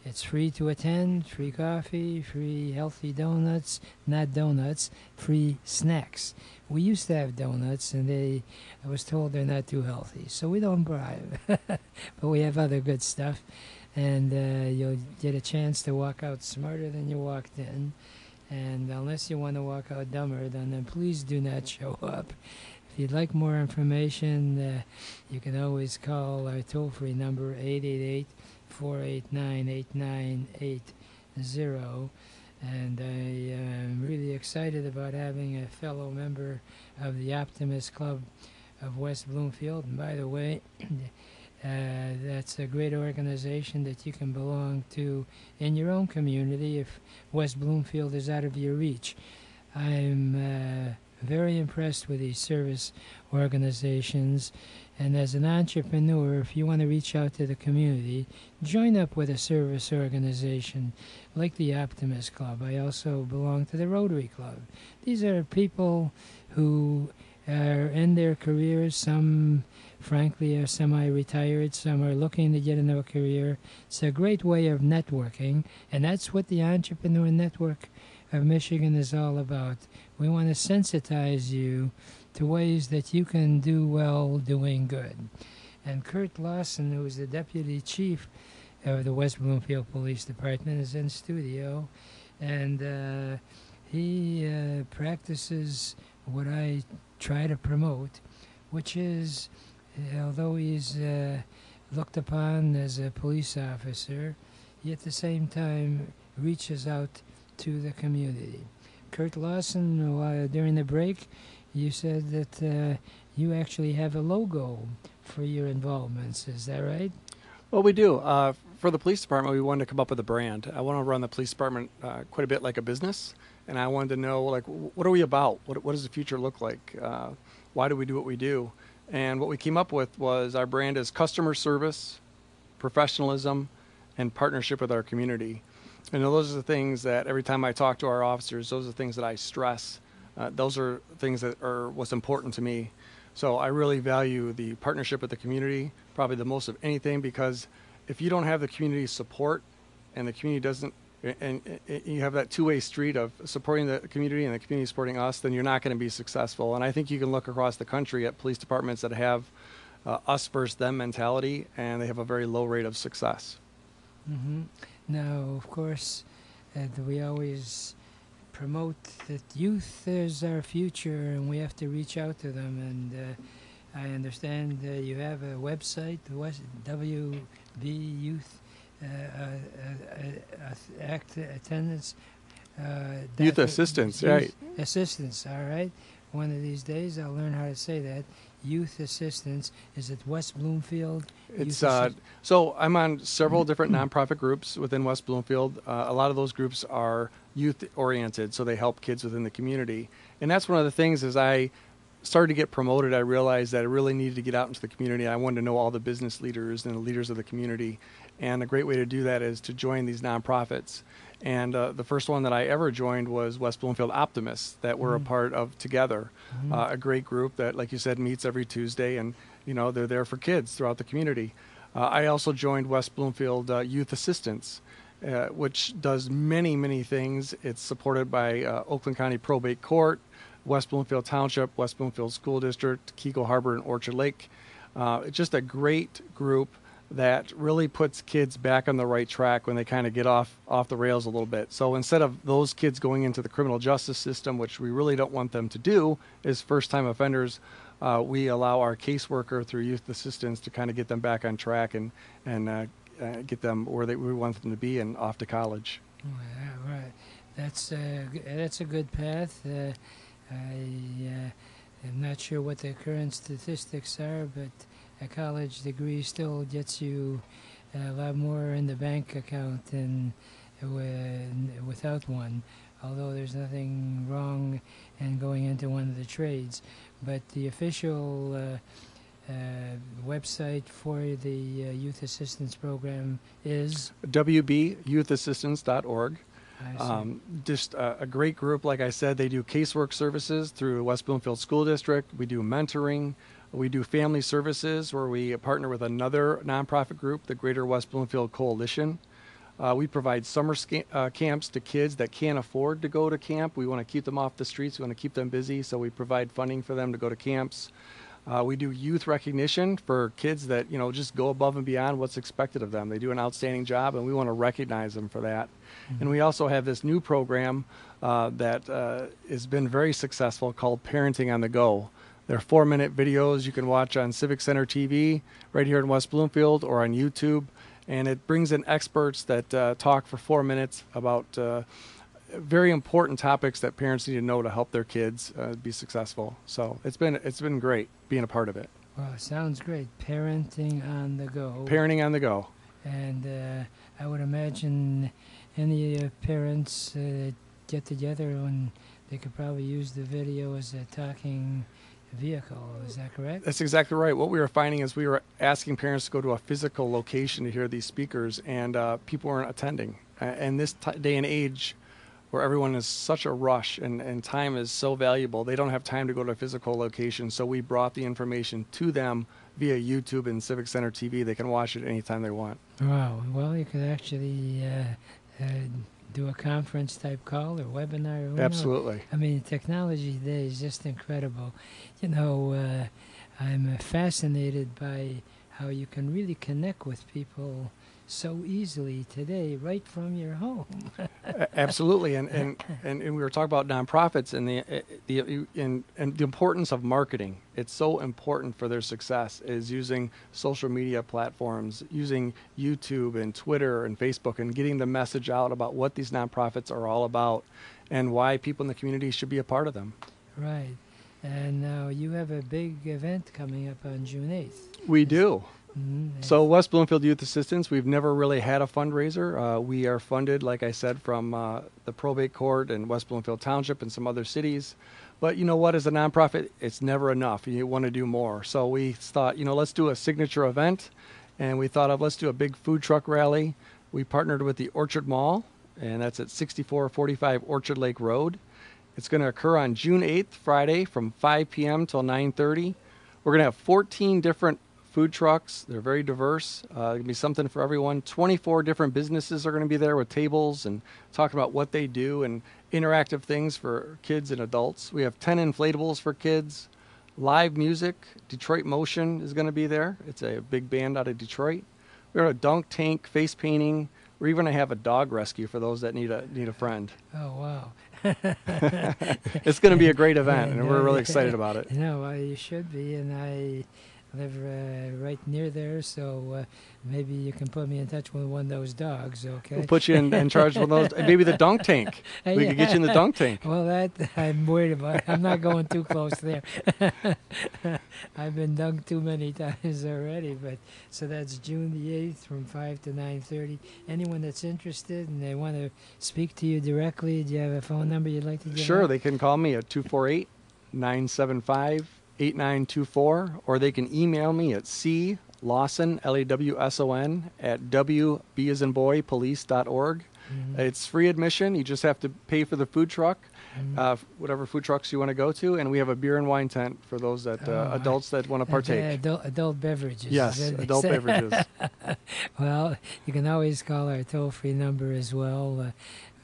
[SPEAKER 4] It's free to attend, free coffee, free healthy donuts, not donuts, free snacks. We used to have donuts, and I was told they're not too healthy, so we don't bribe. But we have other good stuff, and you'll get a chance to walk out smarter than you walked in. And unless you want to walk out dumber, then please do not show up. If you'd like more information, you can always call our toll-free number, 888-489-8980. And I am really excited about having a fellow member of the Optimist Club of West Bloomfield. And by the way, That's a great organization that you can belong to in your own community if West Bloomfield is out of your reach. I'm very impressed with these service organizations, and as an entrepreneur, if you want to reach out to the community, join up with a service organization like the Optimist Club. I also belong to the Rotary Club. These are people who are in their careers. Some, frankly, are semi-retired. Some are looking to get into a career. It's a great way of networking, and that's what the Entrepreneur Network of Michigan is all about. We want to sensitize you to ways that you can do well doing good. And Curt Lawson, who is the deputy chief of the West Bloomfield Police Department, is in studio, and he practices what I try to promote, which is, although he's looked upon as a police officer, he at the same time reaches out to the community. Curt Lawson, during the break, you said that you actually have a logo for your involvements. Is that right?
[SPEAKER 7] Well, we do. For the police department, we wanted to come up with a brand. I want to run the police department quite a bit like a business, and I wanted to know, like, what are we about? What does the future look like? Why do we do what we do? And what we came up with was our brand is customer service, professionalism, and partnership with our community. And those are the things that every time I talk to our officers, those are the things that I stress. Those are things that are what's important to me. So I really value the partnership with the community, probably the most of anything, because if you don't have the community support and the community doesn't, and you have that two-way street of supporting the community and the community supporting us, then you're not going to be successful. And I think you can look across the country at police departments that have us versus them mentality, and they have a very low rate of success.
[SPEAKER 4] Mm-hmm. Now, of course, we always promote that youth is our future, and we have to reach out to them. And I understand you have a website, WB Youth Attendance.
[SPEAKER 7] Youth Assistance, right.
[SPEAKER 4] Assistance, all right. One of these days I'll learn how to say that. Youth Assistance. Is it West Bloomfield?
[SPEAKER 7] It's so I'm on several different nonprofit groups within West Bloomfield. A lot of those groups are youth oriented, so they help kids within the community. And that's one of the things, as I started to get promoted, I realized that I really needed to get out into the community. I wanted to know all the business leaders and the leaders of the community. And a great way to do that is to join these nonprofits. And the first one that I ever joined was West Bloomfield Optimists, that we're a part of together. A great group that, like you said, meets every Tuesday, and they're there for kids throughout the community. I also joined West Bloomfield Youth Assistance, which does many, many things. It's supported by Oakland County Probate Court, West Bloomfield Township, West Bloomfield School District, Keiko Harbor, and Orchard Lake. It's just a great group that really puts kids back on the right track when they kind of get off the rails a little bit. So instead of those kids going into the criminal justice system, which we really don't want them to do as first-time offenders, we allow our caseworker through youth assistance to kind of get them back on track and get them where we want them to be and off to college.
[SPEAKER 4] Yeah, right. That's a good path. I'm not sure what the current statistics are, but a college degree still gets you a lot more in the bank account than without one, although there's nothing wrong in going into one of the trades. But the official website for the Youth Assistance Program is
[SPEAKER 7] wbyyouthassistance.org. Just a great group. Like I said, they do casework services through West Bloomfield School District. We do mentoring. We do family services, where we partner with another nonprofit group, the Greater West Bloomfield Coalition. We provide summer camps to kids that can't afford to go to camp. We want to keep them off the streets. We want to keep them busy, so we provide funding for them to go to camps. We do youth recognition for kids that just go above and beyond what's expected of them. They do an outstanding job, and we want to recognize them for that. And we also have this new program that has been very successful called Parenting on the Go. They're 4-minute videos you can watch on Civic Center TV right here in West Bloomfield or on YouTube. And it brings in experts that talk for 4 minutes about very important topics that parents need to know to help their kids be successful. So it's been great being a part of it.
[SPEAKER 4] Well, it sounds great. Parenting on the go.
[SPEAKER 7] Parenting on the go.
[SPEAKER 4] And I would imagine any parents get together and they could probably use the video as a talking vehicle. Is that correct?
[SPEAKER 7] That's exactly right. What we were finding is we were asking parents to go to a physical location to hear these speakers, and people weren't attending. And this day and age, where everyone is such a rush and time is so valuable, they don't have time to go to a physical location. So we brought the information to them via YouTube and Civic Center TV. They can watch it anytime they want.
[SPEAKER 4] Wow. Well, you could actually do a conference type call or webinar. Who knows?
[SPEAKER 7] Absolutely.
[SPEAKER 4] I mean, technology today is just incredible. You know, I'm fascinated by how you can really connect with people so easily today, right from your home.
[SPEAKER 7] Absolutely, and we were talking about nonprofits and the importance of marketing. It's so important for their success is using social media platforms, using YouTube and Twitter and Facebook, and getting the message out about what these nonprofits are all about and why people in the community should be a part of them.
[SPEAKER 4] Right, and now you have a big event coming up on June 8th.
[SPEAKER 7] We do.
[SPEAKER 4] Mm-hmm.
[SPEAKER 7] So West Bloomfield Youth Assistance, we've never really had a fundraiser. We are funded, like I said, from the probate court and West Bloomfield Township and some other cities. But you know what, as a nonprofit, it's never enough. You want to do more. So we thought, let's do a signature event. And we thought of, let's do a big food truck rally. We partnered with the Orchard Mall, and that's at 6445 Orchard Lake Road. It's going to occur on June 8th, Friday, from 5 p.m. till 9:30. We're going to have 14 different food trucks. They're very diverse. There's going to be something for everyone. 24 different businesses are going to be there with tables and talking about what they do and interactive things for kids and adults. We have 10 inflatables for kids, live music. Detroit Motion is going to be there. It's a big band out of Detroit. We have a dunk tank, face painting. We're even going to have a dog rescue for those that need a friend.
[SPEAKER 4] Oh, wow.
[SPEAKER 7] It's going to be a great event, and we're really excited about it.
[SPEAKER 4] No, you should be, and I live right near there, so maybe you can put me in touch with one of those dogs, okay?
[SPEAKER 7] We'll put you in charge of those, maybe the dunk tank. We could get you in the dunk tank.
[SPEAKER 4] Well, that I'm worried about. I'm not going too close there. I've been dunked too many times already, but so that's June the 8th from 5 to 9:30. Anyone that's interested and they want to speak to you directly, do you have a phone number you'd like to give
[SPEAKER 7] Sure,
[SPEAKER 4] out?
[SPEAKER 7] they can call me at 248-975-8924, or they can email me at Lawson, Lawson, at wb-as-in-boy-police.org.
[SPEAKER 4] Mm-hmm.
[SPEAKER 7] It's free admission. You just have to pay for the food truck, whatever food trucks you want to go to, and we have a beer and wine tent for those that adults that want to partake.
[SPEAKER 4] Adult beverages.
[SPEAKER 7] Yes, adult beverages.
[SPEAKER 4] Well, you can always call our toll-free number as well,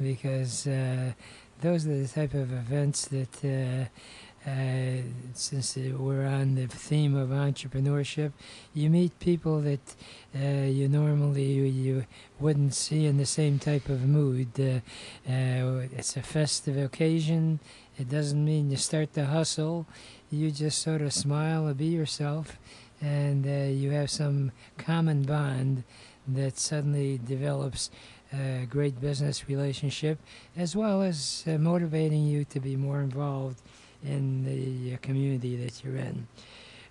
[SPEAKER 4] because those are the type of events that since we're on the theme of entrepreneurship, you meet people that you wouldn't see in the same type of mood. It's a festive occasion. It doesn't mean you start to hustle. You just sort of smile and be yourself, and you have some common bond that suddenly develops a great business relationship, as well as motivating you to be more involved in the community that you're in.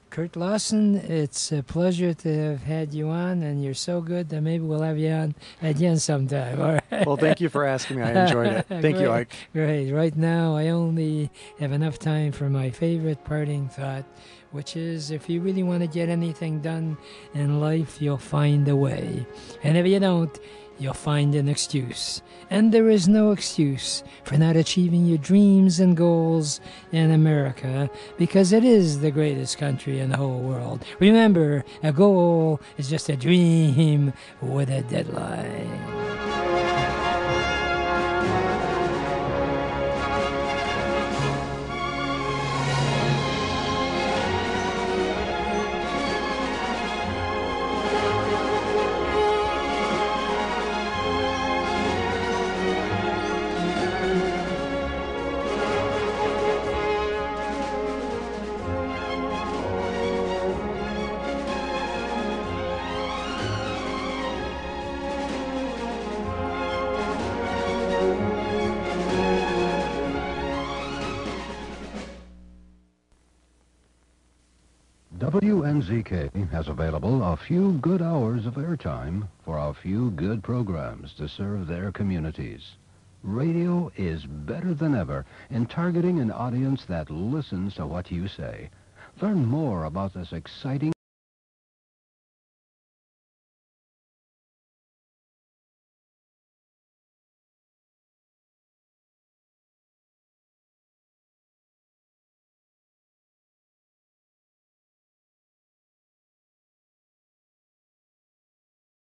[SPEAKER 4] Curt Lawson, it's a pleasure to have had you on, and you're so good that maybe we'll have you on again sometime. All right.
[SPEAKER 7] Well, thank you for asking me. I enjoyed it. Thank you, Ike.
[SPEAKER 4] Great. Right now, I only have enough time for my favorite parting thought, which is if you really want to get anything done in life, you'll find a way. And if you don't, you'll find an excuse. And there is no excuse for not achieving your dreams and goals in America, because it is the greatest country in the whole world. Remember, a goal is just a dream with a deadline.
[SPEAKER 3] WNZK has available a few good hours of airtime for a few good programs to serve their communities. Radio is better than ever in targeting an audience that listens to what you say. Learn more about this exciting